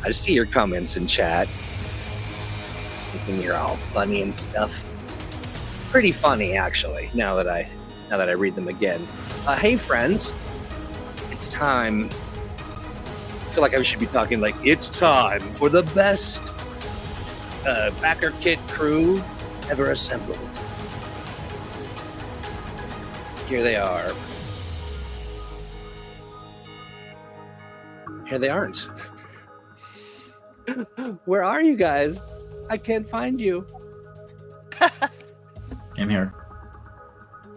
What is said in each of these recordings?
I see your comments in chat. Thinking you're all funny and stuff. Pretty funny, actually. Now that I read them again. Hey, friends. It's time. I feel like I should be talking like it's time for the best Backerkit crew ever assembled. Here they are. Here they aren't. Where are you guys? I can't find you. I'm here.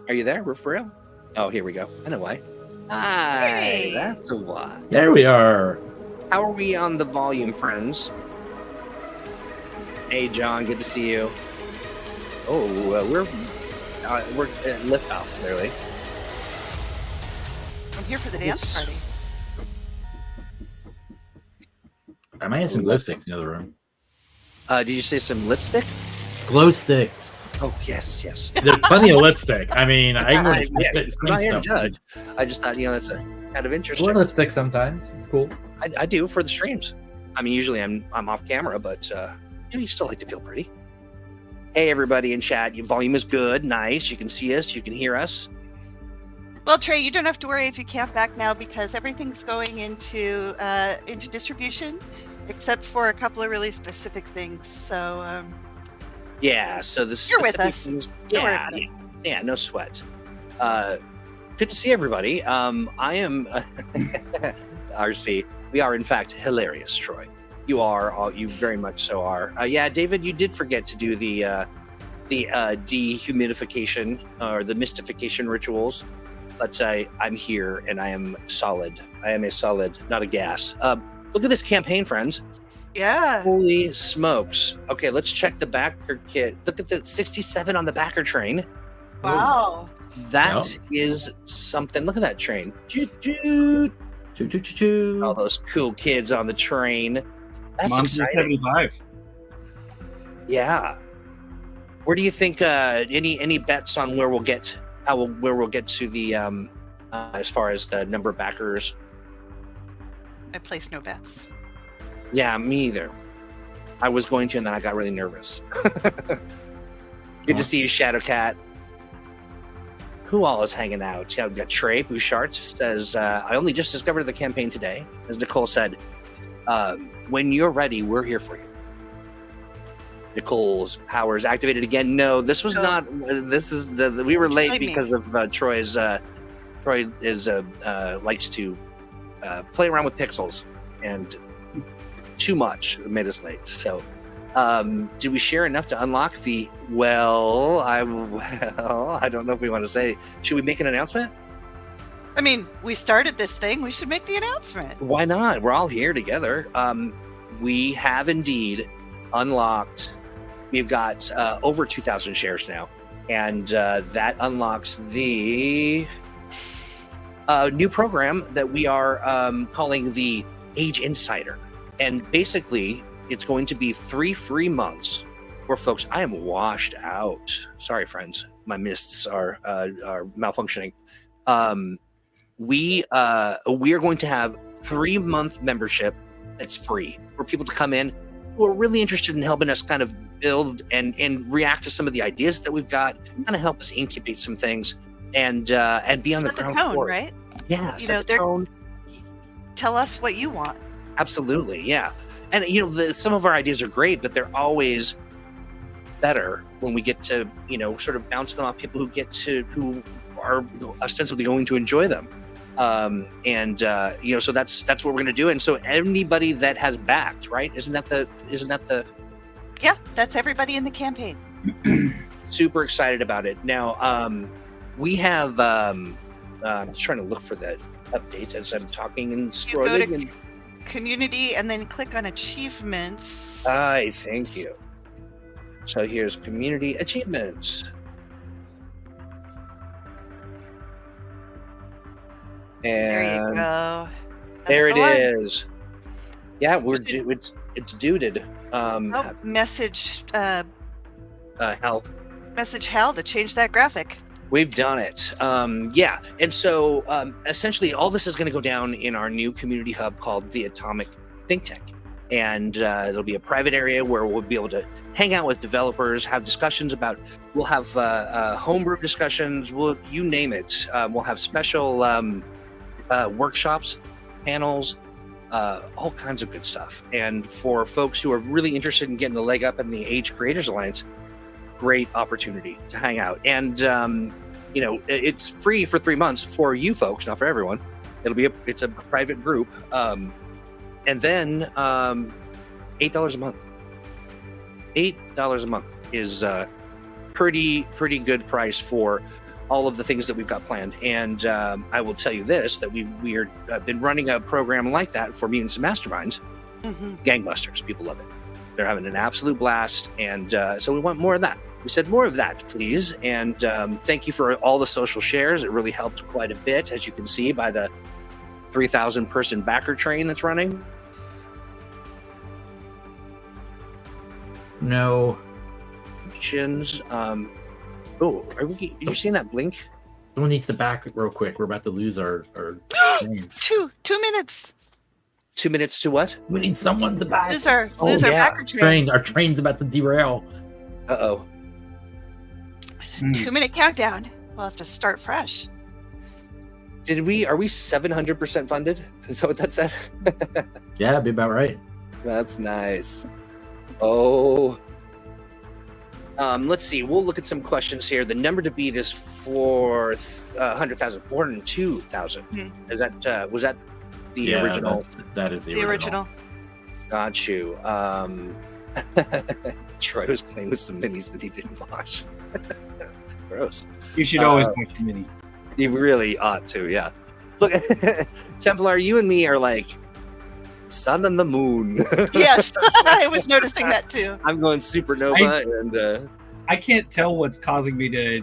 Are you there? We're for real? Oh, here we go. I know why. Hi, Hey. that's a why. There we are. How are we on the volume, friends? Hey, John, good to see you. Oh, we're at liftoff, clearly. I'm here for the dance party. I might have some glow sticks in the other room. Did you say some lipstick? Glow sticks. Oh, yes. There's plenty of lipstick. I mean, I I'm not can here to judge. I just thought, that's a kind of interesting. Or lipstick sometimes. It's cool. I do for the streams. I mean, usually I'm off camera, but you still like to feel pretty. Hey, everybody in chat. Your volume is good, nice. You can see us, you can hear us. Well, Trey, you don't have to worry if you can't back now because everything's going into distribution, except for a couple of really specific things. So Yeah, so the You're with specific us. things- You're yeah, with yeah, no sweat. Good to see everybody. I am RC. We are in fact hilarious, Troy. You are. You very much so are. Yeah, David, you did forget to do the dehumidification or the mystification rituals, but I'm here and I am solid. I am a solid, not a gas. Look at this campaign, friends. yeah. Holy smokes. Okay, let's check the backer kit. Look at the 67 on the backer train. Wow. That is something. Look at that train. Choo-choo. Choo choo choo choo. All those cool kids on the train. That's Monster exciting. 75. Yeah. Where do you think any bets on where we'll get to the as far as the number of backers? I placed no bets. Yeah, me either. I was going to, and then I got really nervous. Good to see you, Shadowcat. Who all is hanging out? Yeah, we've got Trey Bouchard says, I only just discovered the campaign today. As Nicole said, when you're ready, we're here for you. Nicole's powers activated again. No, this was not. This is we were late because of Troy's. Troy is likes to play around with pixels, and too much made us late. So, did we share enough to unlock the? Well, I don't know if we want to say. Should we make an announcement? I mean, we started this thing. We should make the announcement. Why not? We're all here together. We have indeed unlocked. We've got over 2,000 shares now, and that unlocks the new program that we are calling the Age Insider. And basically, it's going to be 3 free months where, folks, I am washed out. Sorry, friends. My mists are malfunctioning. We are going to have 3-month membership that's free for people to come in who are really interested in helping us kind of build and react to some of the ideas that we've got, kind of help us incubate some things and be on the Set the ground tone, floor. right? Yeah, You set know, the they're- tone. Tell us what you want. Absolutely, yeah. And some of our ideas are great, but they're always better when we get to sort of bounce them off people who are ostensibly going to enjoy them. So that's what we're going to do. And so anybody that has backed, right? Isn't that the Yeah, that's everybody in the campaign. super excited about it. Now, we have I'm just trying to look for the updates as I'm talking and You go scrolling. to community and then click on achievements. Thank you. So here's community achievements. And There you go. That's there it the one. is. Yeah, it's duded. Oh, message Hell, Hal to change that graphic. we've done it. Yeah, and so essentially, all this is going to go down in our new community hub called the Atomic Think Tank. and there'll be a private area where we'll be able to hang out with developers, have discussions about. We'll have homebrew discussions. You name it. We'll have special workshops, panels, all kinds of good stuff. And for folks who are really interested in getting a leg up in the Age Creators Alliance, great opportunity to hang out. And it's free for 3 months for you folks, not for everyone. It's a private group, and then $8 a month. $8 a month is pretty good price for all of the things that we've got planned. And I will tell you this, that we are been running a program like that for Mutants and Masterminds. Gangbusters. People love it. They're having an absolute blast. And so we want more of that. We said more of that, please. And thank you for all the social shares. It really helped quite a bit, as you can see by the 3,000 person backer train that's running. No. Are you seeing that blink? Someone needs to back real quick. We're about to lose our train. 2 minutes. 2 minutes to what? We need someone to back. Lose our backer train. Our train's about to derail. Uh-oh. 2 minute countdown. We'll have to start fresh. Are we 700% funded? Is that what that said? Yeah, that'd be about right. That's nice. Oh. Let's see. We'll look at some questions here. The number to beat is 400,000, 402,000. Is that was that the original? That is the original. Got you. Troy was playing with some minis that he didn't watch. Gross. You should always watch your minis. You really ought to, yeah. Look, Templar, you and me are like sun and the moon. Yes, I was noticing that too. I'm going supernova, and I can't tell what's causing me to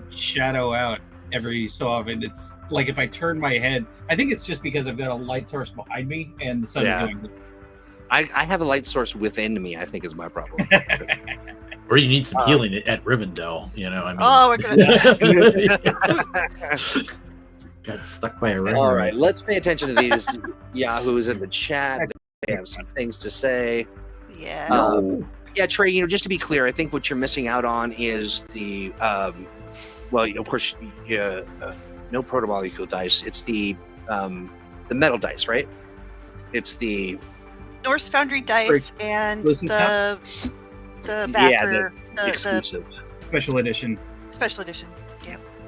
shadow out every so often. It's like if I turn my head, I think it's just because I've got a light source behind me and the sun is going. I have a light source within me, I think, is my problem. Or you need some healing at Rivendell, I mean. Oh, we're gonna got stuck by a ring. All right, let's pay attention to these yahoos in the chat. They have some things to say. Yeah. Yeah, Trey, just to be clear, I think what you're missing out on is the, well, of course, no proto-molecule dice. It's the metal dice, right? It's the Norse Foundry dice and the backer, the exclusive special edition. Special edition, yes.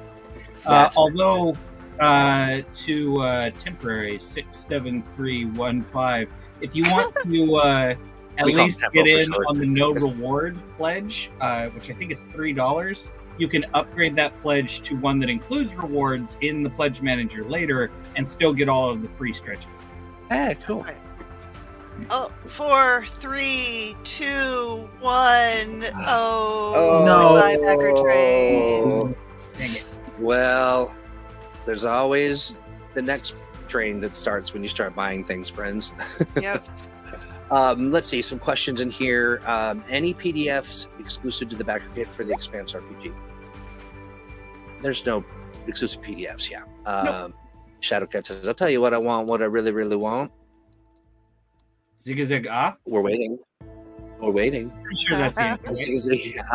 Although to temporary 67315, if you want to at least get in on the no reward pledge, which I think is $3, you can upgrade that pledge to one that includes rewards in the pledge manager later and still get all of the free stretch goals. Hey, cool. Okay. Oh, 4, 3, 2, 1. Oh no! Goodbye, backer train. Dang it. Well, there's always the next train that starts when you start buying things, friends. Yep. Let's see, some questions in here. Any PDFs exclusive to the Backerkit for the Expanse RPG? There's no exclusive PDFs, yeah. Nope. Shadowcat says, I'll tell you what I want, what I really, really want. Zig We're waiting. We're waiting. Pretty sure that's the answer.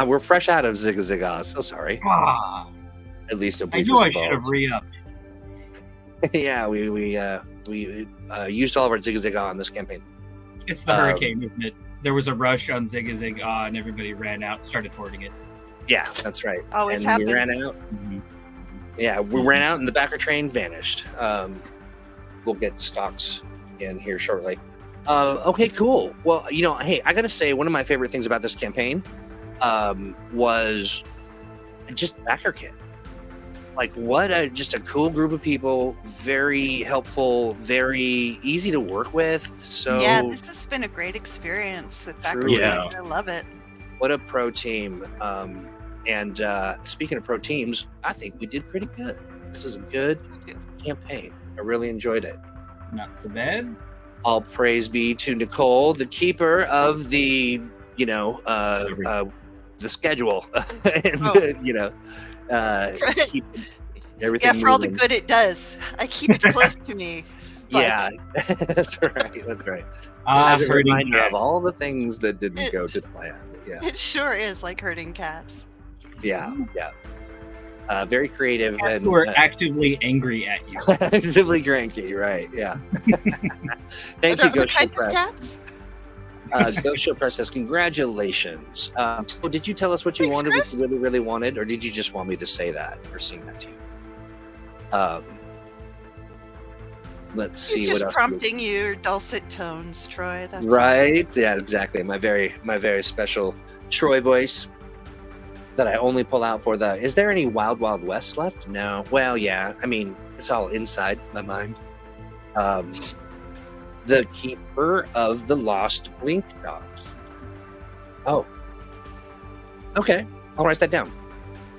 We're fresh out of Zig so sorry. Ah, At least I knew I should have re-upped. Yeah, we used all of our Zig on this campaign. It's the hurricane, isn't it? There was a rush on Zig and everybody ran out and started hoarding it. Yeah, that's right. Always and happens. we ran out. Yeah, we ran out and the backer train vanished. We'll get stocks in here shortly. Okay, cool. Well, hey, I gotta say, one of my favorite things about this campaign was just Backerkit. Like, just a cool group of people, very helpful, very easy to work with. So yeah, this has been a great experience with Backer. Yeah. I love it. What a pro team. And speaking of pro teams, I think we did pretty good. This is a good campaign. I really enjoyed it. Not so bad. All praise be to Nicole, the keeper of the, the schedule. And, keep everything for all the moving. good it does. I keep it close to me. Yeah, that's right. That's right. Ah, As a herding reminder cat. of all the things that didn't go to plan. Yeah, It sure is like herding cats. yeah. Very creative Cats and who are actively angry at you. actively cranky. Right? Yeah. Thank Are you, there other Ghost Show kinds of Press. cats? Ghost Show Press says congratulations. So did you tell us what you Thanks, wanted, Chris. what you really, really wanted, or did you just want me to say that or sing that to you? Let's see He's what just else. prompting your dulcet tones, Troy. That's all. Right? Yeah, exactly. My very special Troy voice that I only pull out for the. Is there any Wild Wild West left? No. Well, yeah. I mean, it's all inside my mind. The Keeper of the Lost Blink Dogs. Oh. Okay, I'll write that down.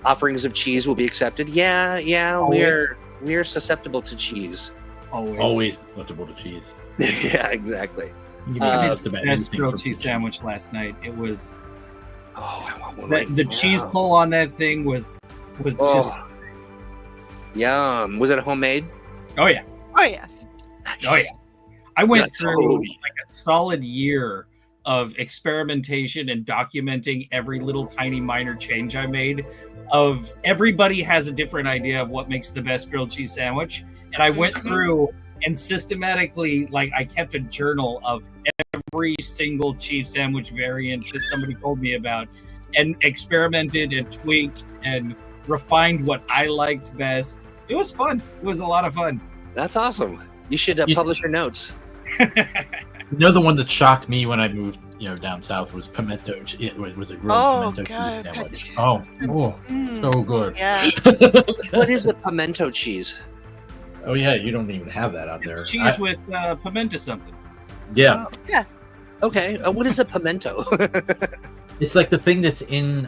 Offerings of cheese will be accepted. Yeah. Always. We're susceptible to cheese. Always acceptable to cheese. Yeah, exactly. You can I make had just the about best anything grilled from cheese sandwich last night. It was Oh, I want one right the now. cheese pull on that thing was just Oh. Yum. Was it homemade? oh yeah. Oh yeah. Oh yeah. I went Yeah, through totally. like a solid year of experimentation and documenting every little tiny minor change I made. Of everybody has a different idea of what makes the best grilled cheese sandwich, and I went through and systematically, like, I kept a journal of every single cheese sandwich variant that somebody told me about, and experimented and tweaked and refined what I liked best. It was fun. It was a lot of fun. That's awesome. You should publish your notes. You know, the one that shocked me when I moved, down south was pimento. It was a grilled Oh, pimento God, cheese sandwich. God. Oh, Mm, so good. yeah. What is a pimento cheese? Oh yeah, you don't even have that out there. It's cheese with pimento something. Yeah, Okay. What is a pimento? it's like the thing that's in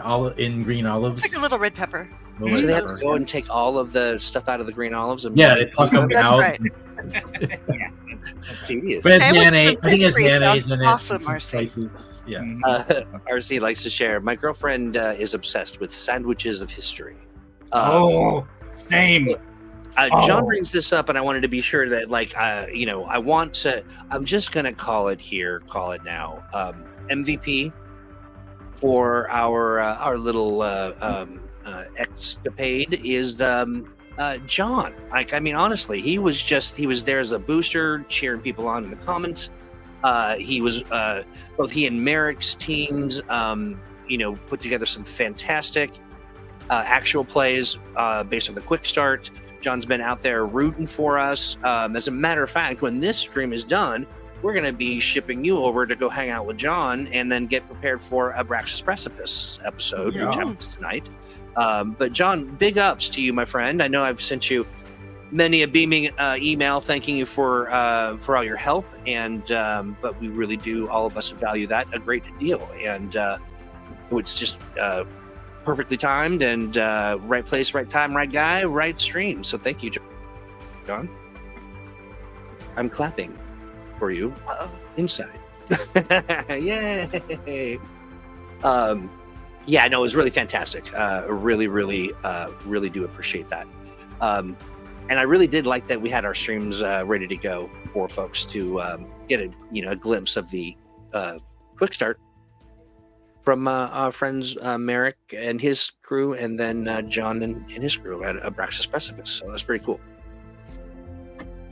green olives. It's like a little red pepper. Little So they red have to pepper. go and take all of the stuff out of the green olives and Yeah, they pluck them That's out. right. Tedious. But it has Sandwich mayonnaise. with I think it has pastry sounds mayonnaise in it. awesome, and some RC. spices. Yeah. RC likes to share. My girlfriend is obsessed with sandwiches of history. Same. John Oh. brings this up, and I wanted to be sure that, I want to. I'm just gonna call it now. MVP for our little escapade is John. Honestly, he was there as a booster, cheering people on in the comments. He was both he and Merrick's teams, put together some fantastic actual plays based on the quick start. John's been out there rooting for us. As a matter of fact, when this stream is done, we're going to be shipping you over to go hang out with John and then get prepared for Abraxas Precipice episode, which happens tonight. But John, big ups to you, my friend. I know I've sent you many a beaming email thanking you for all your help, and but we really do, all of us value that a great deal. And it's just perfectly timed and right place, right time, right guy, right stream. So thank you, John. I'm clapping for you inside. Yay! Yeah, no, it was really fantastic. Really do appreciate that. And I really did like that we had our streams ready to go for folks to get a glimpse of the quick start from our friends Merrick and his crew, and then John and his crew at Abraxas Precipice. So that's pretty cool.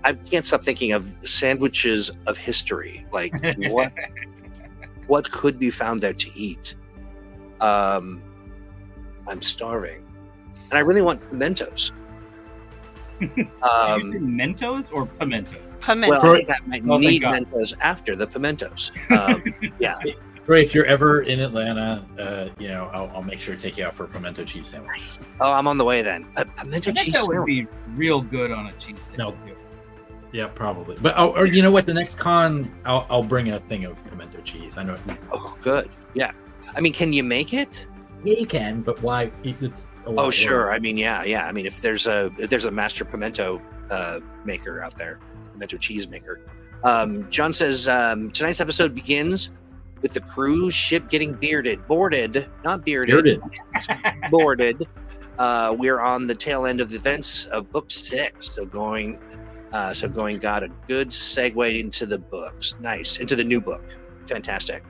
I can't stop thinking of sandwiches of history. Like what could be found there to eat? I'm starving, and I really want pimentos. Did you say Mentos or pimentos? Pimento. Well, I think I might Oh, thank need God. pimentos after the pimentos. Yeah. Ray, if you're ever in Atlanta, I'll make sure to take you out for a pimento cheese sandwich. Oh, I'm on the way then. A pimento cheese Pimento would sandwich. be real good on a cheese steak. No. Yeah, probably. But or you know what? The next con, I'll bring a thing of pimento cheese. I know. Oh, good. Yeah. I mean, can you make it? Yeah, you can. But why? It's a lot Oh, of sure. work. I mean, yeah. I mean, if there's a master pimento maker out there, pimento cheese maker. John says tonight's episode begins with the cruise ship getting boarded, not bearded. Boarded. We're on the tail end of the events of book 6, so going So going got a good segue into the books. Nice. Into the new book. Fantastic.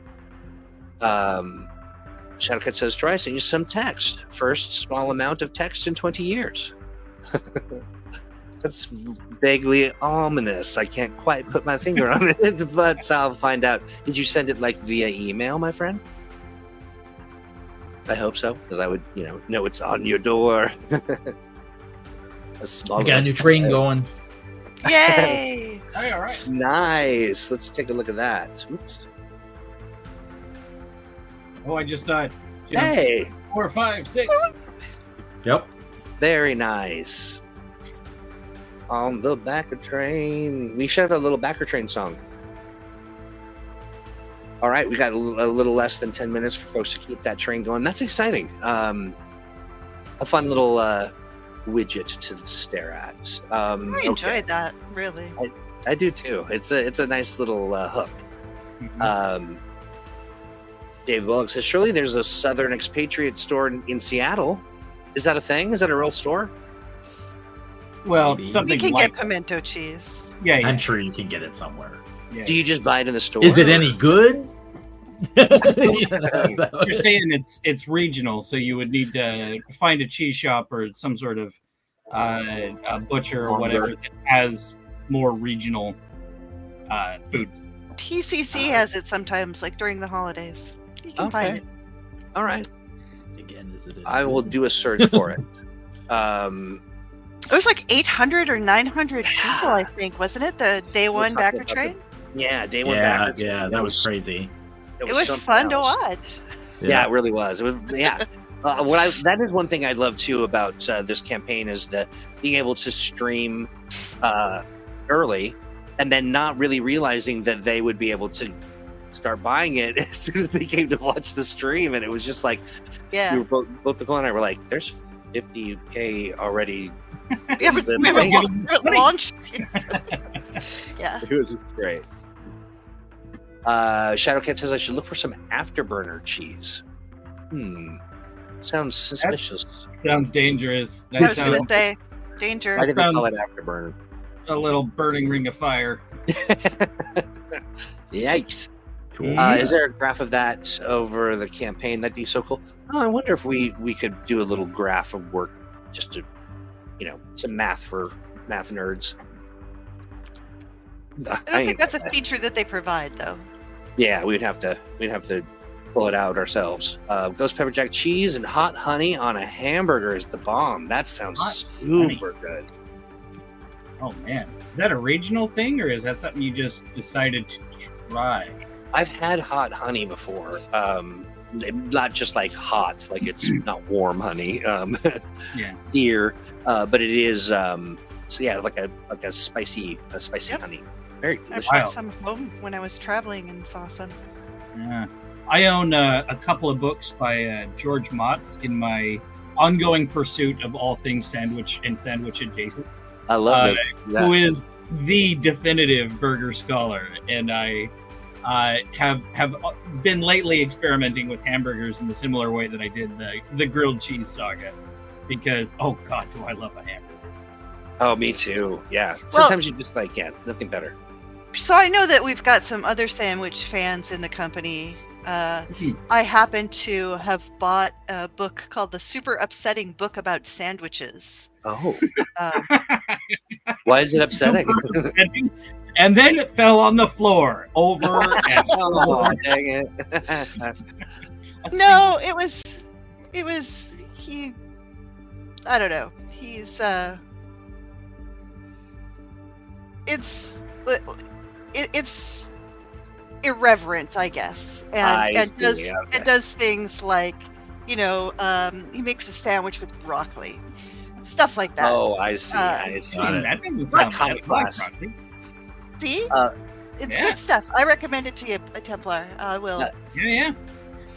Shadowcat says, Troy, I sent you some text. First small amount of text in 20 years. That's vaguely ominous. I can't quite put my finger on it, but I'll find out. Did you send it like via email, my friend? I hope so, because I would, know it's on your door. We got a new train going. Yay! All right. Nice. Let's take a look at that. Oops. Oh, I just saw it. Hey, 4, 5, 6. Yep. very nice. On the Backer train. We should have a little Backer train song. All right, we got a little less than 10 minutes for folks to keep that train going. That's exciting. A fun little widget to stare at. I enjoyed that, really. I do too. It's a nice little hook. Mm-hmm. David Bullock says, surely there's a Southern Expatriate store in Seattle. Is that a thing? Is that a real store? Well, Maybe. something We can like get pimento cheese. yeah. I'm sure you can get it somewhere. Yeah. Do you just buy it in the store? Is it any good? You're saying it's regional, so you would need to find a cheese shop or some sort of a butcher or whatever that has more regional food. PCC has it sometimes, like during the holidays. You can find it. All right. Again, is it? I will do a search for it. It was like 800 or 900 people, I think, wasn't it? The day one Backer train? Day one Yeah, Backer train. yeah, that was crazy. It was something fun to else. watch. Yeah, it really was. It was that is one thing I love too about this campaign is that being able to stream early and then not really realizing that they would be able to start buying it as soon as they came to watch the stream, and it was just like Yeah. we were both Nicole and I were like, "There's 50K already." We haven't launched. Yeah. It was great. Shadowcat says I should look for some afterburner cheese. Sounds suspicious. Sounds dangerous. I That was sounds going to say, danger. Why did they call it sounds- afterburner? a little burning ring of fire. Yikes. Cool. Is there a graph of that over the campaign? That'd be so cool. Oh, I wonder if we could do a little graph of work just to, some math for math nerds. I don't think that's a feature that they provide, though. Yeah, we'd have to pull it out ourselves. Ghost pepper jack cheese and hot honey on a hamburger is the bomb. That sounds Hot super good. Oh man, is that a regional thing or is that something you just decided to try? I've had hot honey before. Not just like hot, like it's not warm honey. Yeah. Deer, but it is. Like a spicy Yep. honey. Very I delicious. brought some home when I was traveling and saw some. Yeah. I own a couple of books by George Motz in my ongoing pursuit of all things sandwich and sandwich adjacent. I love this. Who is the definitive burger scholar, and I have been lately experimenting with hamburgers in the similar way that I did the grilled cheese saga, because oh god, do I love a hamburger! Oh, me too. Yeah. Well- Sometimes you just like, nothing better. So I know that we've got some other sandwich fans in the company. I happen to have bought a book called The Super Upsetting Book About Sandwiches. Oh, Um, why is it upsetting? And then it fell on the floor over and Oh, over. dang it. no, it was he. I don't know. He's it's irreverent, I guess, I and see, does okay. it does things like he makes a sandwich with broccoli, stuff like that. Oh, I see. I see. Got it. That doesn't sound Comic bad. I like class. broccoli. See, it's Yeah. good stuff. I recommend it to you, a Templar. I will. Yeah.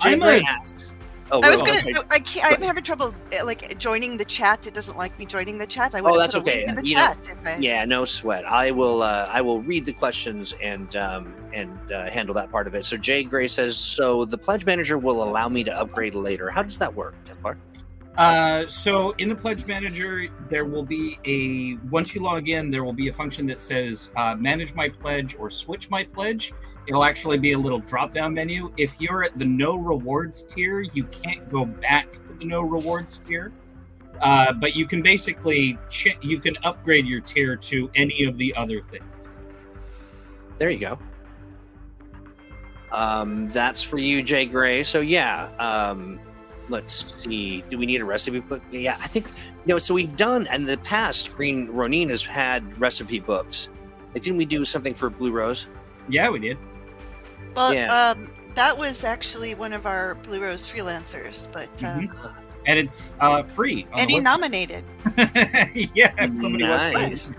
Jay I'm Gray a- asked. Oh, I was well, gonna. I can't. I'm having trouble like joining the chat. It doesn't like me joining the chat. I Oh, would that's put a okay. link in the You know, chat. If I... Yeah, no sweat. I will read the questions and handle that part of it. So Jay Gray says, so the pledge manager will allow me to upgrade later. How does that work, Templar? So in the Pledge Manager, there will be once you log in, there will be a function that says manage my pledge or switch my pledge. It'll actually be a little drop-down menu. If you're at the no rewards tier, you can't go back to the no rewards tier. But you can basically you can upgrade your tier to any of the other things. There you go. That's for you, Jay Gray. So yeah, let's see. Do we need a recipe book? Yeah, I think so we've done in the past. Green Ronin has had recipe books. Didn't we do something for Blue Rose? Yeah, we did. Well, Yeah. that was actually one of our Blue Rose freelancers, but And it's free. on the Eddie website. nominated. Yeah, if somebody wants Nice. to.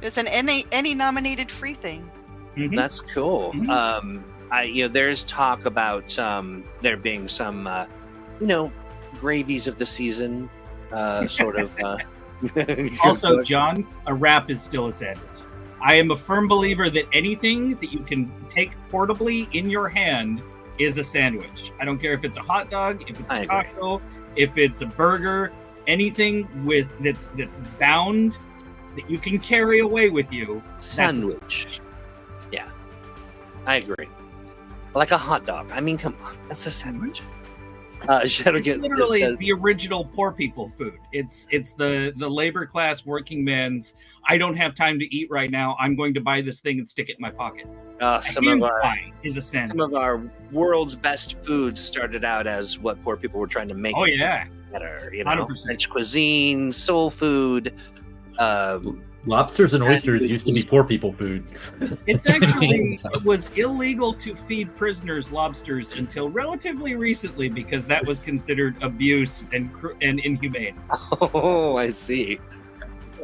It's an any nominated free thing. Mhm. That's cool. Mhm. There's talk about there being some, gravies of the season, sort of. Also, John, a wrap is still a sandwich. I am a firm believer that anything that you can take portably in your hand is a sandwich. I don't care if it's a hot dog, if it's I a agree. taco, if it's a burger, anything that's bound that you can carry away with you. Sandwich. Yeah, I agree. Like a hot dog. I mean, come on, that's a sandwich. Shadowgate Literally says, the original poor people food. It's the labor class working man's. I don't have time to eat right now. I'm going to buy this thing and stick it in my pocket. some Hand of our pie is a some sandwich. of our world's best foods started out as what poor people were trying to make Oh yeah, better. 100%. French cuisine, soul food. Lobsters and oysters used to be poor people food. it's actually it was illegal to feed prisoners lobsters until relatively recently because that was considered abuse and inhumane. Oh, I see.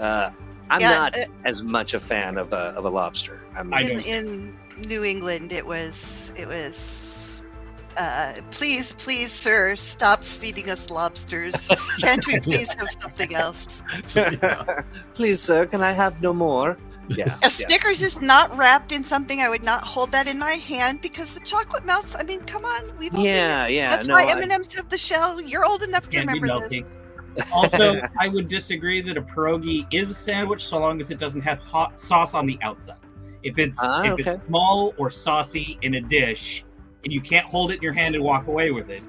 I'm Yeah, not as much a fan of a lobster. I In, don't- in New England, it was. Please, sir, stop feeding us lobsters. Can't we please have something else? Please, sir, can I have no more? Yeah. A Snickers is not wrapped in something. I would not hold that in my hand because the chocolate melts. I mean, come on, we've all seen it. Yeah. That's No, why M&Ms have the shell. You're old enough to Can be remember this. melty. Also, I would disagree that a pierogi is a sandwich so long as it doesn't have hot sauce on the outside. If it's okay. small or saucy in a dish and you can't hold it in your hand and walk away with it,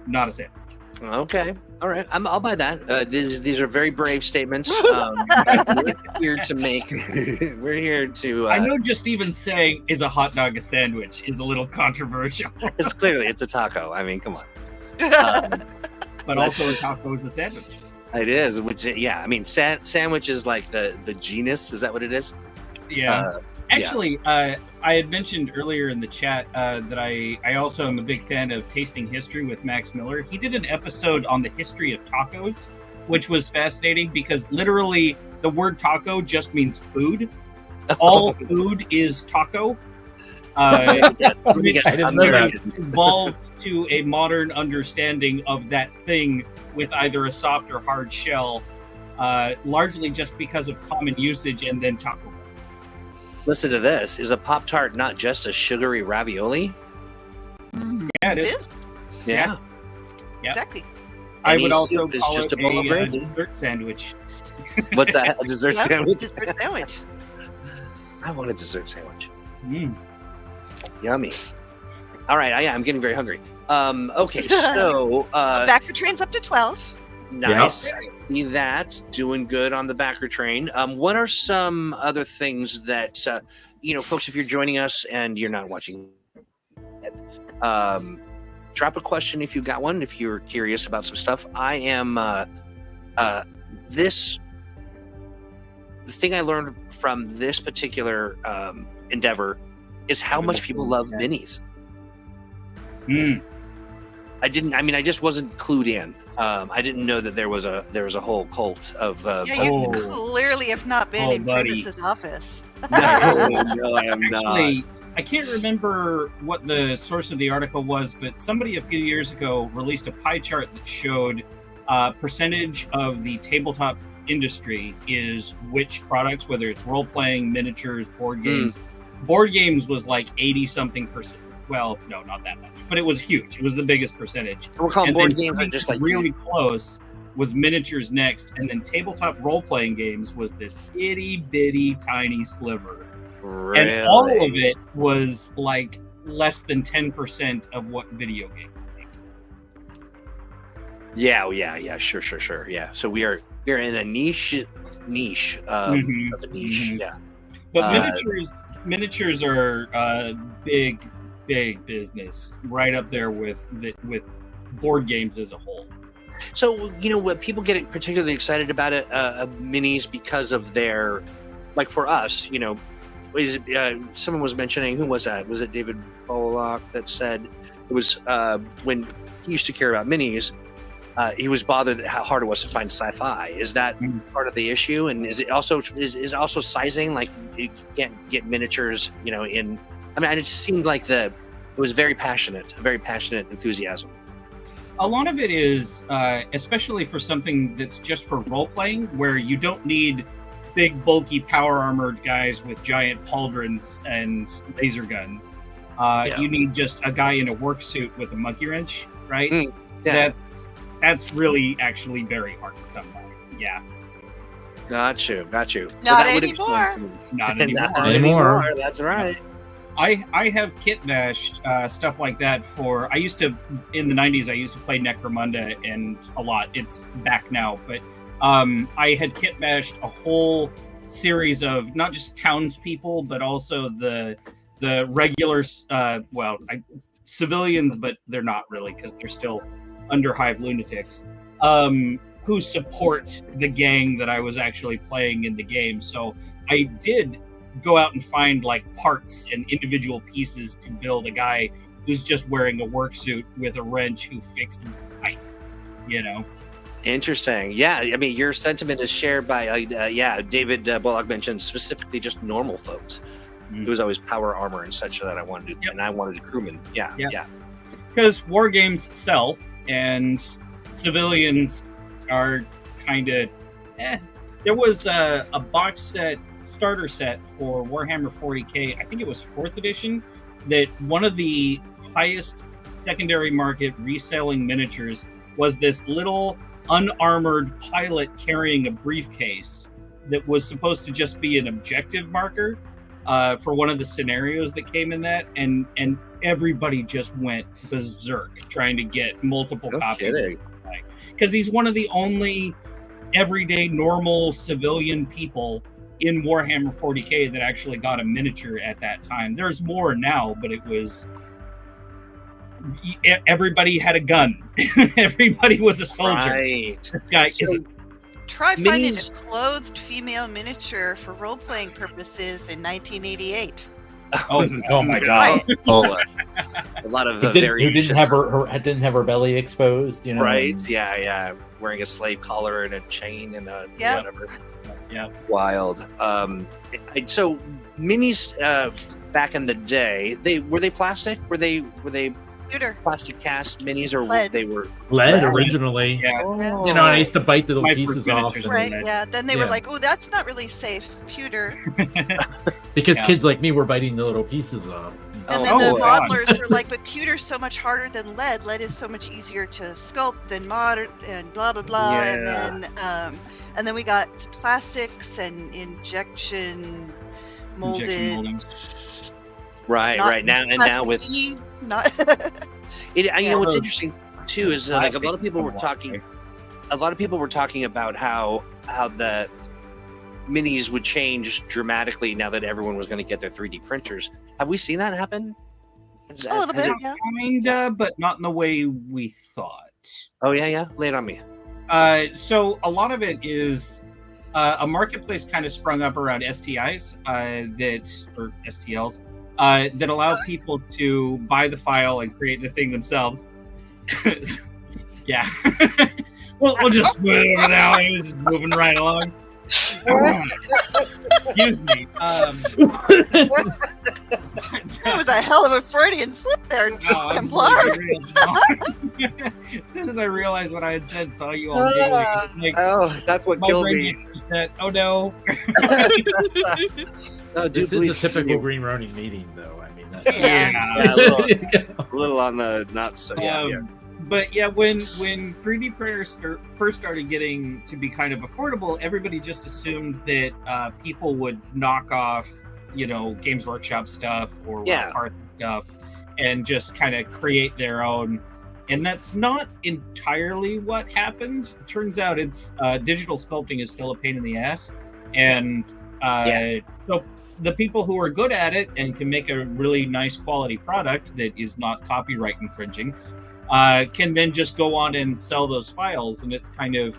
not a sandwich. Okay. All right. I'll buy that. These are very brave statements. We're here to make. We're here to. I know just even saying is a hot dog a sandwich is a little controversial, It's a taco. I mean, come on. but also a taco is a sandwich. It is. I mean, sandwich is like the genus. Is that what it is? Yeah. Actually, I had mentioned earlier in the chat that I also am a big fan of Tasting History with Max Miller. He did an episode on the history of tacos, which was fascinating because literally the word taco just means food. All food is taco. Yes. Which I didn't know that. evolved to a modern understanding of that thing with either a soft or hard shell, largely just because of common usage and then taco. Listen to this. Is a Pop-Tart not just a sugary ravioli? Yeah, it It is. is. Yeah. Yeah. Exactly. I Any would also soup is call just it a bowl of a brandy. dessert sandwich. What's that? A dessert Yep, sandwich? dessert sandwich. I want a dessert sandwich. Mm. Yummy. All right. I'm getting very hungry. Okay. So, Backer train's up to 12. nice. I see that. Doing good on the backer train. What are some other things that, folks, if you're joining us and you're not watching, drop a question if you've got one, if you're curious about some stuff. I am, the thing I learned from this particular endeavor is how much people love minis. Mm. I just wasn't clued in. I didn't know that there was a whole cult of. Yeah, you Oh. clearly have not been Oh, in buddy. Primus's office. no, I am Actually, not. I can't remember what the source of the article was, but somebody a few years ago released a pie chart that showed percentage of the tabletop industry is which products, whether it's role-playing, miniatures, board games. Board games was like 80-something%. Well, no, not that much, but it was huge. It was the biggest percentage. We're calling And board then games are coming just like really close was miniatures next, and then tabletop role-playing games was this itty-bitty tiny sliver. Really? And all of it was like less than 10% of what video games make. Yeah. Sure. Yeah. So we're in a niche of a niche. Mhm. Yeah. But miniatures are big business, right up there with board games as a whole. So what people get particularly excited about it, minis, because of their, like for us, someone was mentioning, who was that? Was it David Bullock that said it was when he used to care about minis? He was bothered at how hard it was to find sci-fi. Is that part of the issue? And is it also is also sizing? Like you can't get miniatures, in. I mean, it just seemed like it was a very passionate enthusiasm. A lot of it is, especially for something that's just for role playing, where you don't need big, bulky, power armored guys with giant pauldrons and laser guns. You need just a guy in a work suit with a monkey wrench, right? Yeah. That's really actually very hard to come by. Yeah. Got you. Not anymore. Not anymore. That's right. I have kit bashed stuff like that in the 90s, I used to play Necromunda and a lot. It's back now, but I had kit bashed a whole series of not just townspeople, but also the regular, civilians, but they're not really, because they're still underhive lunatics, who support the gang that I was actually playing in the game. So I did go out and find like parts and individual pieces to build a guy who's just wearing a work suit with a wrench who fixed the pipe, Interesting. Yeah, I mean, your sentiment is shared by David Bullock mentioned specifically just normal folks. It was always power armor and such that I wanted to, and I wanted a crewman. Yeah. Because war games sell and civilians are kind of There was a box set, starter set for Warhammer 40k, I think it was 4th edition, that one of the highest secondary market reselling miniatures was this little unarmored pilot carrying a briefcase that was supposed to just be an objective marker for one of the scenarios that came in that, and everybody just went berserk trying to get multiple copies. Because he's one of the only everyday normal civilian people in Warhammer 40k that actually got a miniature at that time. There's more now, but it was everybody had a gun. Everybody was a soldier. Right. This guy isn't. Try finding a clothed female miniature for role-playing purposes in 1988. Oh my god! A lot of who didn't have her belly exposed, Right? Yeah. Wearing a slave collar and a chain and whatever. Yeah. Wild. So minis back in the day, were they plastic? Were they Computer. Plastic cast minis, or lead. They were lead originally? Yeah. And I used to bite the little pieces off. Right. Yeah. Then they were like, "Oh, that's not really safe." Pewter. Because kids like me were biting the little pieces off. And then the modelers were like, "But pewter's so much harder than lead. Lead is so much easier to sculpt than mod and blah blah blah." Yeah. And then we got plastics and injection molded. Right. Now with not. What's interesting too is like a lot of people were talking about how the minis would change dramatically now that everyone was going to get their 3D printers. Have we seen that happen? A little bit, yeah. Kinda, but not in the way we thought. Oh yeah. Lay it on me. So a lot of it is a marketplace kind of sprung up around STIs or STLs that allow people to buy the file and create the thing themselves. Yeah. we'll just smooth it over now. I'm just moving right along. Excuse me. That was a hell of a Freudian slip there, Templar. As soon as I realized what I had said, saw you all giggling. That's what killed me. Said, oh no. This is a typical Green Ronin meeting, though. I mean, that's a little on the not so. But yeah, when 3D printers first started getting to be kind of affordable, everybody just assumed that people would knock off, Games Workshop stuff or parts stuff, and just kind of create their own. And that's not entirely what happened. It turns out it's digital sculpting is still a pain in the ass, and so the people who are good at it and can make a really nice quality product that is not copyright infringing can then just go on and sell those files, and it's kind of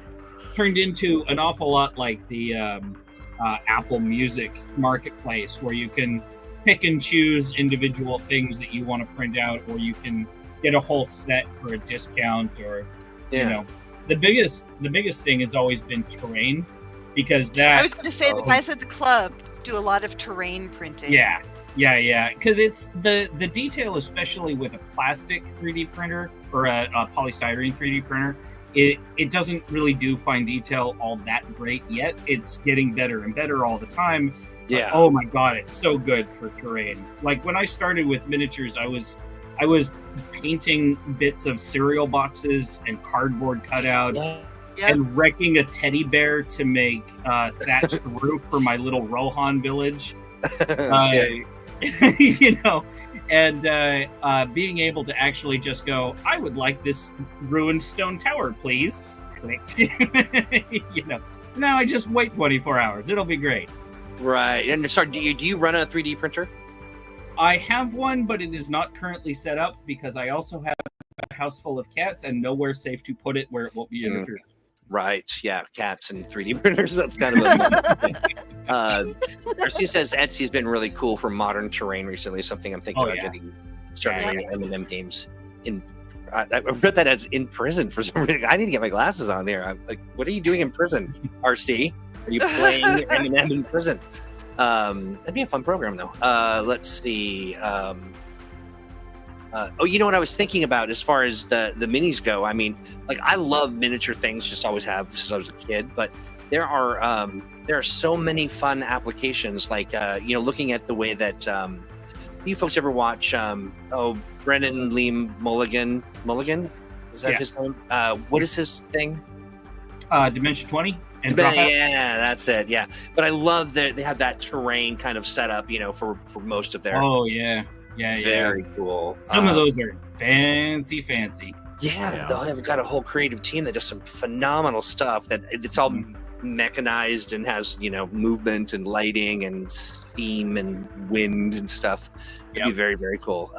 turned into an awful lot like the Apple Music marketplace, where you can pick and choose individual things that you want to print out, or you can get a whole set for a discount, or the biggest thing has always been terrain, because that I was going to say the guys at the club do a lot of terrain printing. Yeah, because it's the detail, especially with a plastic 3D printer or a polystyrene 3D printer, it doesn't really do fine detail all that great yet. It's getting better and better all the time. Yeah. But, oh my god, it's so good for terrain. Like when I started with miniatures, I was painting bits of cereal boxes and cardboard cutouts. Yep. And wrecking a teddy bear to make thatched roof for my little Rohan village. And being able to actually just go, I would like this ruined stone tower, please. Now I just wait 24 hours. It'll be great. Right. And sorry, do you run a 3D printer? I have one, but it is not currently set up because I also have a house full of cats and nowhere safe to put it where it won't be interfered. Right. Yeah. Cats and 3D printers. That's kind of a Darcy says Etsy's been really cool for modern terrain recently. Something I'm thinking about starting reading M&M games. I read that as in prison for some reason. I need to get my glasses on here. I'm like, what are you doing in prison, RC? Are you playing M&M in prison? That'd be a fun program, though. Let's see. You know what I was thinking about as far as the minis go? I mean, like, I love miniature things, just always have since I was a kid. But there are so many fun applications. Like, looking at the way that you folks ever watch? Brennan Lee Mulligan. Mulligan, is that his name? What is his thing? Dimension 20. Yeah, that's it. Yeah, but I love that they have that terrain kind of set up, for most of their. Oh yeah. Very cool. Some of those are fancy. Yeah, they've got a whole creative team that does some phenomenal stuff. That it's all mechanized and has movement and lighting and steam and wind and stuff. It'd be very, very cool.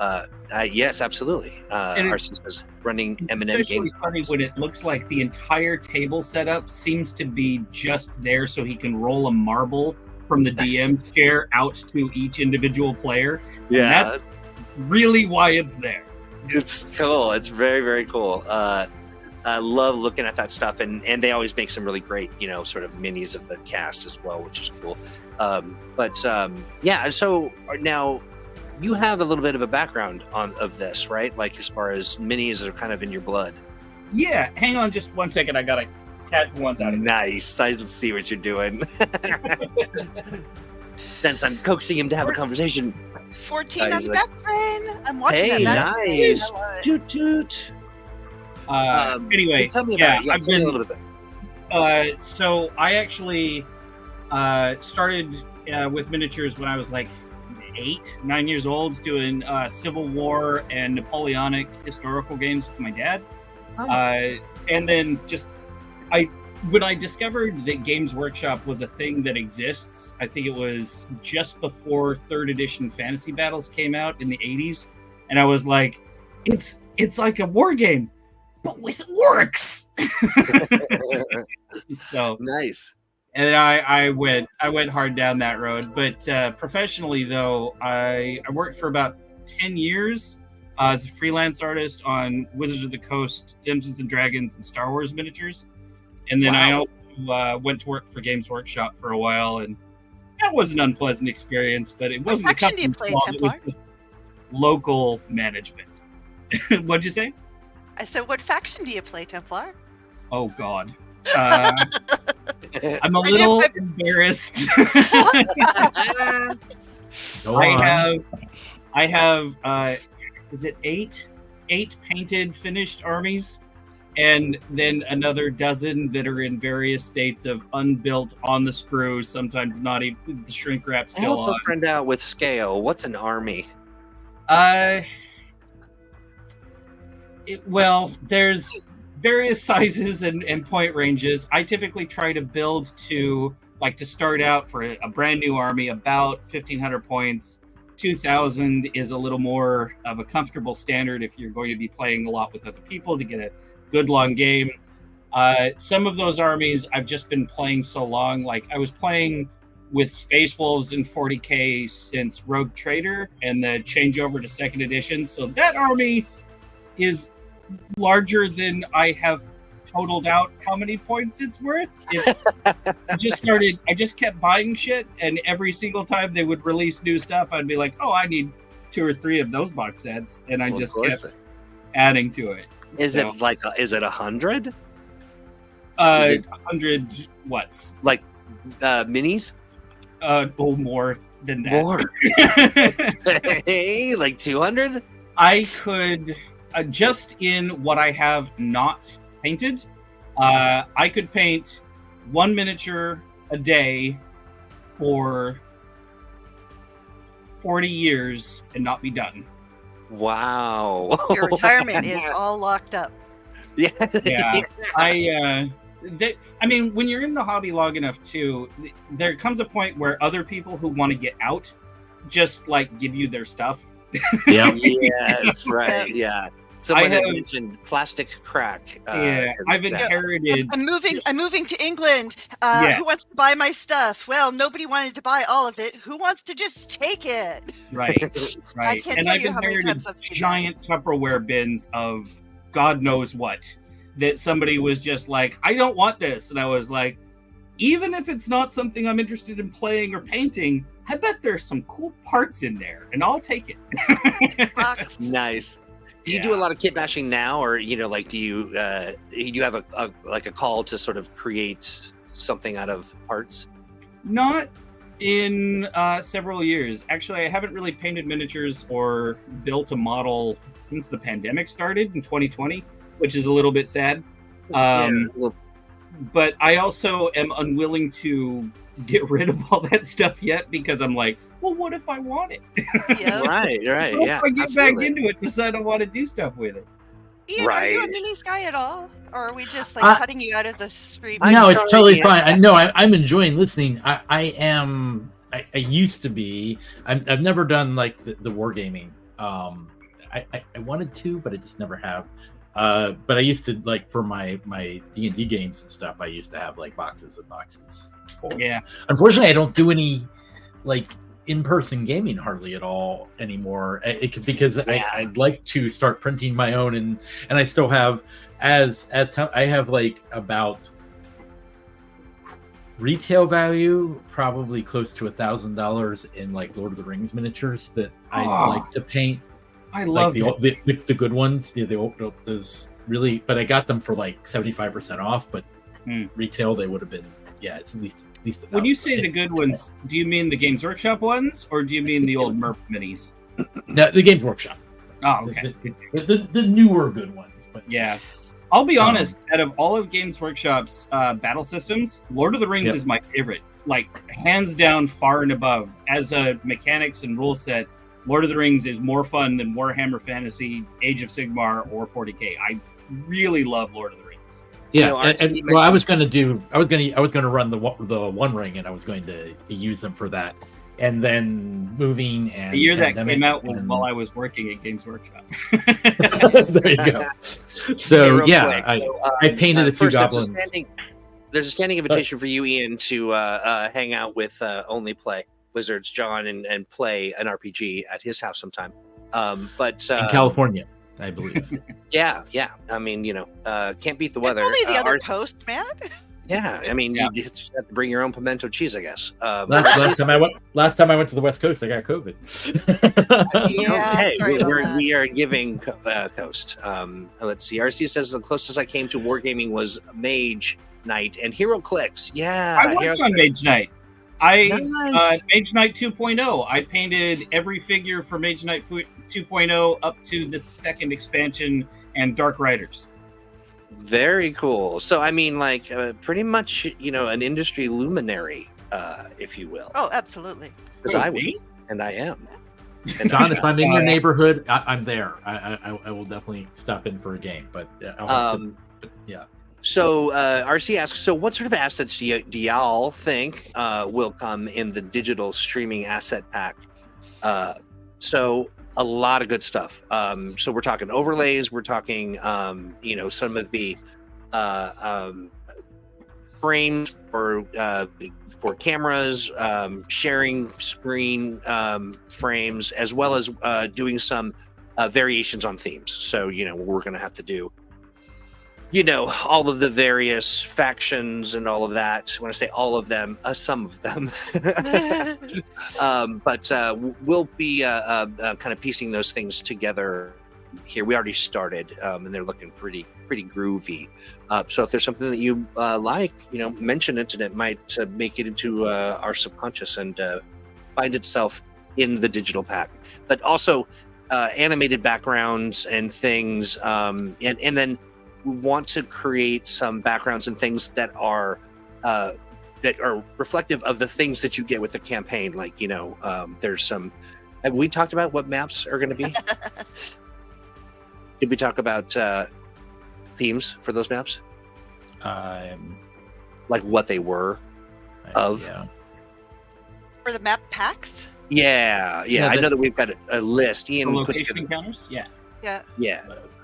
Yes, absolutely. RC says running M&M games. Funny when it looks like the entire table setup seems to be just there so he can roll a marble from the DM's chair out to each individual player. Yeah, and that's really why it's there. It's cool. It's very, very cool. I love looking at that stuff, and they always make some really great, sort of minis of the cast as well, which is cool. So now you have a little bit of a background of this, right? Like as far as minis are kind of in your blood. Yeah. Hang on just 1 second. I got a cat who wants out of Nice. I see what you're doing. Since I'm coaxing him to have a conversation. 14 on Backbrain. I'm watching that. Hey, nice. Toot toot. Anyway, tell me about it. I've been a little bit. So I actually started with miniatures when I was like 9 years old, doing Civil War and Napoleonic historical games with my dad. And then when I discovered that Games Workshop was a thing that exists, I think it was just before 3rd edition Fantasy Battles came out in the 80s, and I was like, it's like a war game, but with orcs. So nice. And I went hard down that road. But professionally, though, I worked for about 10 years as a freelance artist on Wizards of the Coast, Dungeons and Dragons, and Star Wars miniatures. And then I also went to work for Games Workshop for a while, and that was an unpleasant experience. But it wasn't the company. It was just local management. What'd you say? I said, what faction do you play, Templar? Oh God. I'm a little embarrassed. I have is it 8 8 painted finished armies, and then another dozen that are in various states of unbuilt, on the sprue, sometimes not even the shrink wrap still Help on. a friend out with scale. What's an army? Well, there's various sizes and point ranges. I typically try to build to start out for a brand new army about 1,500 points. 2,000 is a little more of a comfortable standard if you're going to be playing a lot with other people to get a good long game. Some of those armies I've just been playing so long. Like I was playing with Space Wolves in 40k since Rogue Trader and the changeover to 2nd edition. So that army is larger than I have totaled out how many points it's worth. I just kept buying shit, and every single time they would release new stuff, I'd be like, oh, I need 2 or 3 of those box sets, and I just kept adding to it. Is it 100? 100 what's? Like minis? More than that. More. Hey, like 200? I could, just in what I have not painted, I could paint 1 miniature a day for 40 years and not be done. Wow. Your retirement is all locked up. Yeah. Yeah. I mean, when you're in the hobby long enough too, there comes a point where other people who want to get out just give you their stuff. Yeah. Yes, right. Yeah. Someone had mentioned plastic crack. I've inherited. I'm moving to England. Yes. Who wants to buy my stuff? Well, nobody wanted to buy all of it. Who wants to just take it? Right. I can't and tell I've you how many inherited times I've seen giant Tupperware bins of God knows what that somebody was just like, I don't want this, and I was like, even if it's not something I'm interested in playing or painting, I bet there's some cool parts in there, and I'll take it. Nice. Do you do a lot of kit bashing now, or do you have a call to sort of create something out of parts? Not in several years. Actually, I haven't really painted miniatures or built a model since the pandemic started in 2020, which is a little bit sad. But I also am unwilling to get rid of all that stuff yet, because I'm like, well, what if I want it? Yep. Right. What if I get back into it and decide I want to do stuff with it? Ian, Right. are you a minis guy at all? Or are we just cutting you out of the stream? No, it's totally fine. I'm enjoying listening. I used to be. I've never done the wargaming. I wanted to, but I just never have. But I used to for my D&D games and stuff. I used to have boxes and boxes. Yeah. Unfortunately, I don't do any in-person gaming hardly at all anymore. Because I'd like to start printing my own, and I still have I have about retail value probably close to $1,000 in Lord of the Rings miniatures that I like to paint. I love the good ones. Yeah, those really, but I got them for 75% off. But retail, they would have been it's at least $1,000. When you say the good ones, do you mean the Games Workshop ones, or do you mean the old Merp minis? No, the Games Workshop. Oh, okay. The newer good ones. But yeah, I'll be honest. Out of all of Games Workshop's battle systems, Lord of the Rings is my favorite. Hands down, far and above. As a mechanics and rule set, Lord of the Rings is more fun than Warhammer Fantasy, Age of Sigmar, or 40k. I really love Lord of the Rings. Yeah, I was going to run the One Ring, and I was going to use them for that. And then moving and the year that came out was while I was working at Games Workshop. There you go. So I painted a few goblins. There's a standing invitation for you, Ian, to hang out with Only Play Wizards John and play an RPG at his house sometime. But in California, I believe. Yeah. I mean, can't beat the weather. It's only the other coast, man. Yeah, I mean, you just have to bring your own pimento cheese, I guess. Last time I went to the West Coast, I got COVID. We are giving coast. Let's see. RC says the closest I came to wargaming was Mage Night and Hero Clicks. Yeah, I worked on Mage Night. Nice. Mage Knight 2.0. I painted every figure for Mage Knight 2.0 up to the second expansion and Dark Riders. Very cool. So, I mean, like, pretty much, an industry luminary, if you will. Oh, absolutely. Because I would, and I am. And John, if I'm in your neighborhood, I'm there. I will definitely stop in for a game. But yeah. So RC asks, so what sort of assets do y'all think will come in the digital streaming asset pack? So a lot of good stuff. So we're talking overlays. We're talking, some of the frames for cameras, sharing screen frames, as well as doing some variations on themes. So, we're going to have to do all of the various factions and all of that. When I say all of them, some of them. But we'll be kind of piecing those things together here. We already started, and they're looking pretty groovy. So if there's something that you like, mention it, and it might make it into our subconscious and find itself in the digital pack. But also animated backgrounds and things, and then we want to create some backgrounds and things that are reflective of the things that you get with the campaign. Like, there's some. Have we talked about what maps are going to be? Did we talk about themes for those maps? Like what they were of? Yeah. For the map packs? Yeah. I know that we've got a list. Ian put Location together. counters? Yeah. Yeah.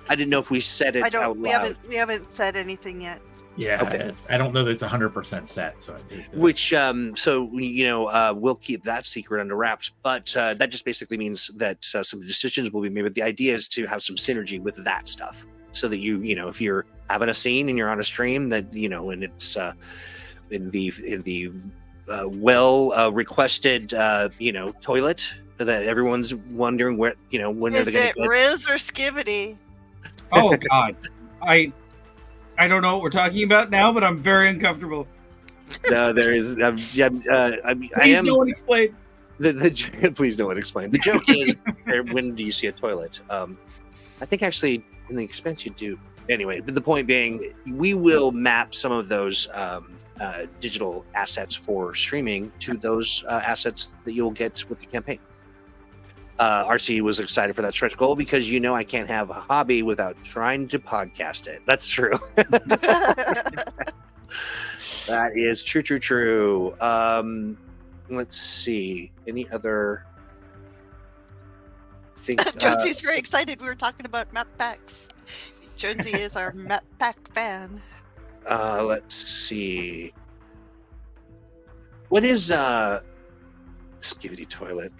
I didn't know if we said it out loud. We haven't said anything yet. Yeah, Okay. I don't know that it's 100% set. So I think Which, we'll keep that secret under wraps. But that just basically means that some decisions will be made. But the idea is to have some synergy with that stuff, so that if you're having a scene and you're on a stream, that and it's in the requested toilet that everyone's wondering when are they Is going it to get. Riz or Skivity? Oh God, I don't know what we're talking about now, but I'm very uncomfortable. No, there is. I mean, I Please am. no one explain. Please no one explain. The joke is, when do you see a toilet? I think actually in the Expanse you do. Anyway, but the point being, we will map some of those digital assets for streaming to those assets that you'll get with the campaign. RC was excited for that stretch goal because I can't have a hobby without trying to podcast it. That's true. That is true. Let's see. Any other thing? Jonesy's very excited. We were talking about map packs. Jonesy is our map pack fan. Let's see. What is Skivity Toilet?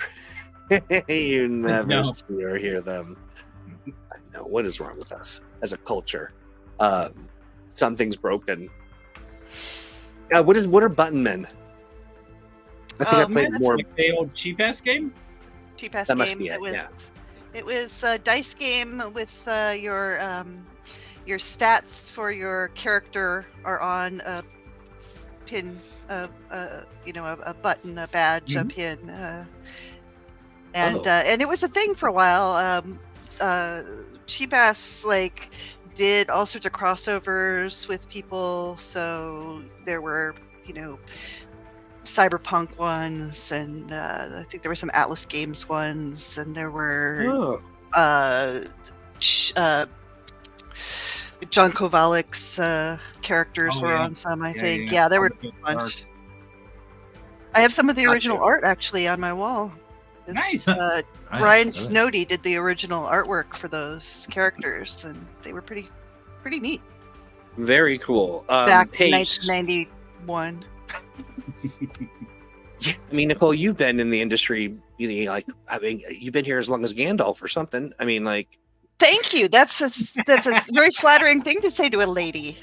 You never see or hear them. I know. What is wrong with us as a culture? Something's broken. What are Button Men? I think I played more. Like the old cheap ass game. Cheap ass That must game. be it, yeah. It was a dice game with your stats for your character are on a pin, a button, a badge, a pin, and it was a thing for a while. Cheap ass did all sorts of crossovers with people, so there were cyberpunk ones, and I think there were some Atlas Games ones, and there were John Kovalik's characters were on some, I think. Yeah, there were a bunch. I have some of the original art actually on my wall. Nice. Brian Snowdy did the original artwork for those characters, and they were pretty neat. Very cool. Back in 1991. I mean, Nicole, you've been in the industry, you've been here as long as Gandalf or something. I mean, Thank you. That's a very flattering thing to say to a lady.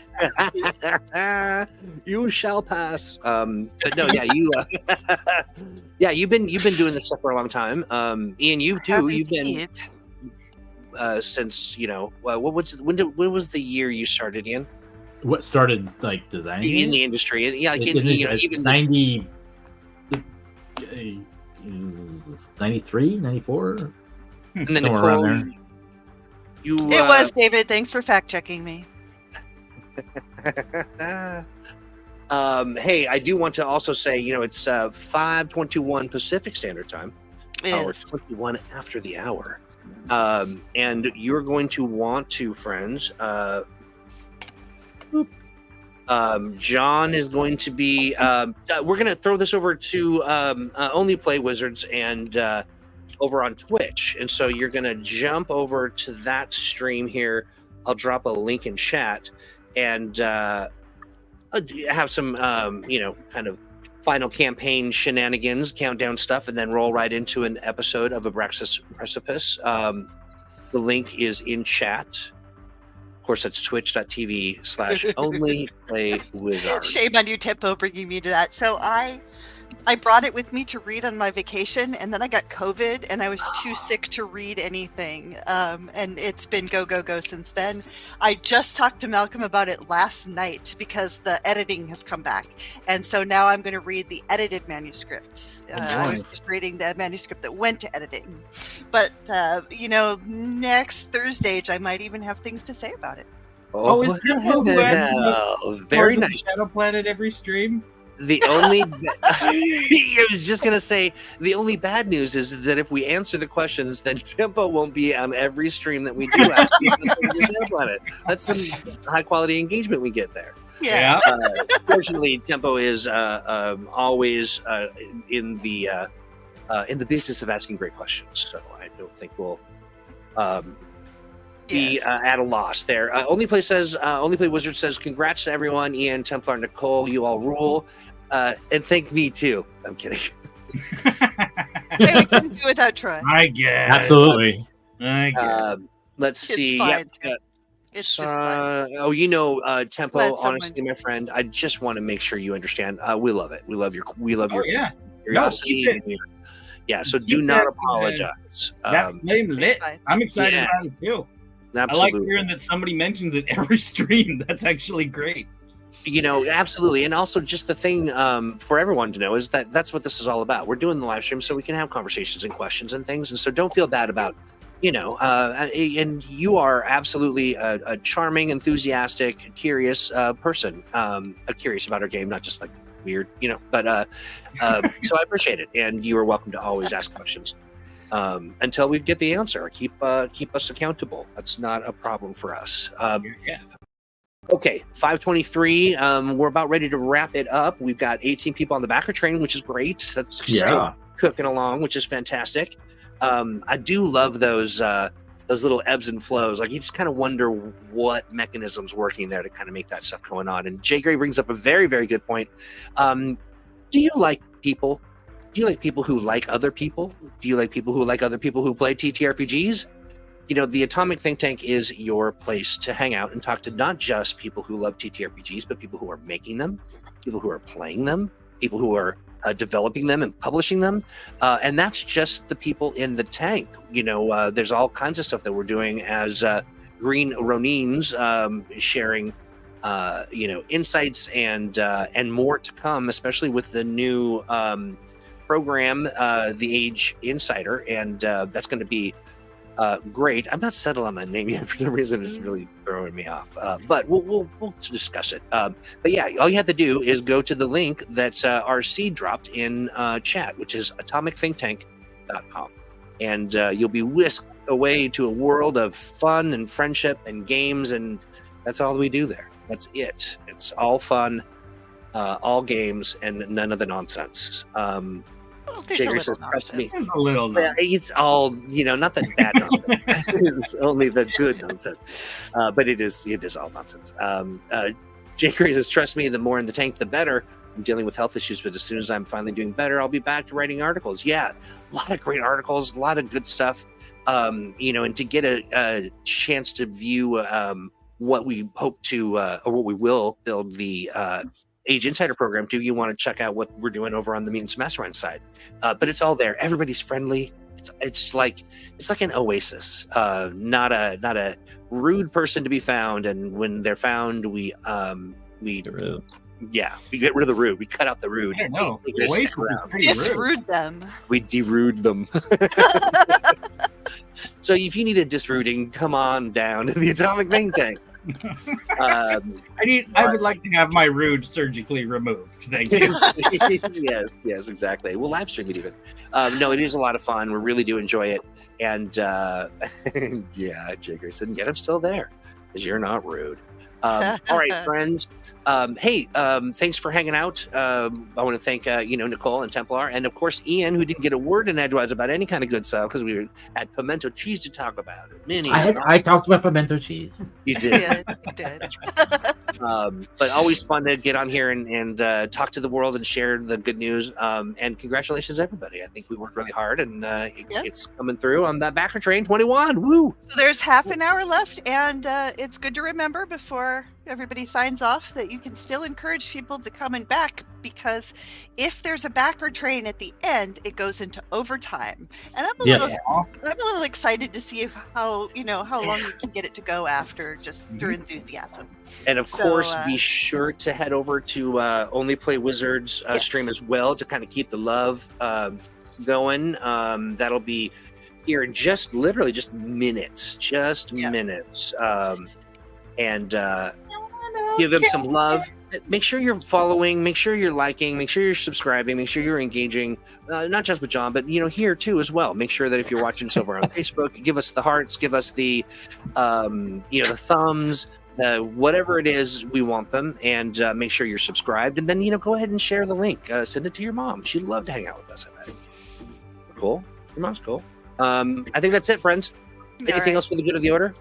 You shall pass. But no, yeah, you've been doing this stuff for a long time. Ian, you too. You've been since when was the year you started, Ian? What started designing in the industry? Yeah, even 90. 93, 94. And then Somewhere around Nicole, there. you It was David. Thanks for fact checking me. Hey, I do want to also say, it's 5:21 Pacific Standard Time, It or is. 21 after the hour, and you're going to want to, friends. John is going to be. We're going to throw this over to Only Play Wizards and over on Twitch, and so you're going to jump over to that stream here. I'll drop a link in chat and have some, kind of final campaign shenanigans, countdown stuff, and then roll right into an episode of Abraxas Precipice. The link is in chat. Of course, that's twitch.tv/onlyplaywizard. Shame on you, Tempo, bringing me to that. So I brought it with me to read on my vacation, and then I got COVID, and I was too sick to read anything. And it's been go since then. I just talked to Malcolm about it last night because the editing has come back, and so now I'm going to read the edited manuscript. I was just reading the manuscript that went to editing, but next Thursday I might even have things to say about it. Oh, is Tempo who has very nice. Shadow Planet every stream? The only I was just gonna say the only bad news is that if we answer the questions, then Tempo won't be on every stream that we do. That's some high quality engagement we get there. Yeah. Fortunately, Tempo is always in the business of asking great questions, so I don't think we'll be at a loss there. Only Play Wizard says, "Congrats to everyone, Ian, Templar, Nicole, you all rule, and thank me too." I'm kidding. Hey, we couldn't do without Troy. I guess. Absolutely. I guess. Let's see. Fine, Yep. It's just fine. Tempo. Let Honestly, my friend, I just want to make sure you understand. We love it. We love your Yeah. curiosity. No, and so keep do not it, apologize. That's flame lit. fine. I'm excited Yeah. about it too. Absolutely. I like hearing that somebody mentions it every stream. That's actually great. Absolutely. And also just the thing for everyone to know is that that's what this is all about. We're doing the live stream so we can have conversations and questions and things. And so don't feel bad about, and you are absolutely a charming, enthusiastic, curious person, curious about our game, not just like weird, but so I appreciate it. And you are welcome to always ask questions until we get the answer. Keep us accountable. That's not a problem for us. Okay, 5:23. We're about ready to wrap it up. We've got 18 people on the backer train, which is great. That's still cooking along, which is fantastic. I do love those little ebbs and flows. Like, you just kind of wonder what mechanism's working there to kind of make that stuff going on. And Jay Gray brings up a very, very good point. Do you like people? Do you like people who like other people? Do you like people who like other people who play TTRPGs? The Atomic Think Tank is your place to hang out and talk to not just people who love TTRPGs, but people who are making them, people who are playing them, people who are developing them and publishing them. And that's just the people in the tank. There's all kinds of stuff that we're doing as Green Ronins, sharing insights and more to come, especially with the new program, The Age Insider, and that's going to be great. I'm not settled on that name yet for some reason. It's really throwing me off. But we'll discuss it. But yeah, all you have to do is go to the link that's RC dropped in chat, which is atomicthinktank.com, and you'll be whisked away to a world of fun and friendship and games, and that's all we do there. That's it. It's all fun, all games, and none of the nonsense. There's a little Well, it's all, not the bad nonsense. It's only the good nonsense. But it is all nonsense. Jay Gray says, "Trust me, the more in the tank, the better. I'm dealing with health issues, but as soon as I'm finally doing better, I'll be back to writing articles." Yeah, a lot of great articles, a lot of good stuff. And to get a chance to view what we hope to, or what we will build the Age Insider program to, you want to check out what we're doing over on the Mutants Mastermind side. But it's all there. Everybody's friendly. It's like an oasis. Not a rude person to be found. And when they're found, we Yeah, we get rid of the rude. We cut out the rude. I don't know. They just Oasis stick is around. pretty rude. Disrude them. We derude them. So if you need a disrooting, come on down to the Atomic Think Tank. I would like to have my rude surgically removed. Thank you. yes, exactly. We'll live stream it even. No, it is a lot of fun. We really do enjoy it. And yeah, Jigger said, yet I'm still there because you're not rude. All right, friends. Hey, thanks for hanging out. I want to thank Nicole and Templar, and of course Ian, who didn't get a word in edgewise about any kind of good stuff because we had pimento cheese to talk about. I talked about pimento cheese. You did. You did. But always fun to get on here and talk to the world and share the good news. And congratulations, everybody. I think we worked really hard, and it's coming through on that Backer Train 21. Woo! So there's half an hour left, and it's good to remember before everybody signs off that you can still encourage people to come and back, because if there's a backer train at the end, it goes into overtime, and I'm a little excited to see how long you can get it to go after just through enthusiasm. And of course, be sure to head over to Only Play Wizards stream as well to kind of keep the love going. That'll be here in just minutes, minutes. And give them some love. Make sure you're following, make sure you're liking, make sure you're subscribing, make sure you're engaging, not just with John, but here too as well. Make sure that if you're watching us over on Facebook, give us the hearts, give us the the thumbs, whatever it is, we want them. And make sure you're subscribed, and then go ahead and share the link. Send it to your mom. She'd love to hang out with us, I bet. Cool. Your mom's cool. I think that's it, friends. Anything else for the good of the order?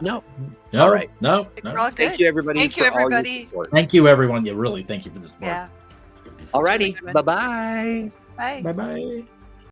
No. All right. No. Thank you, everybody. Thank you, everybody. Thank you, everyone. Yeah, really. Thank you for the support. Yeah. All righty. Bye-bye. Bye. Bye-bye.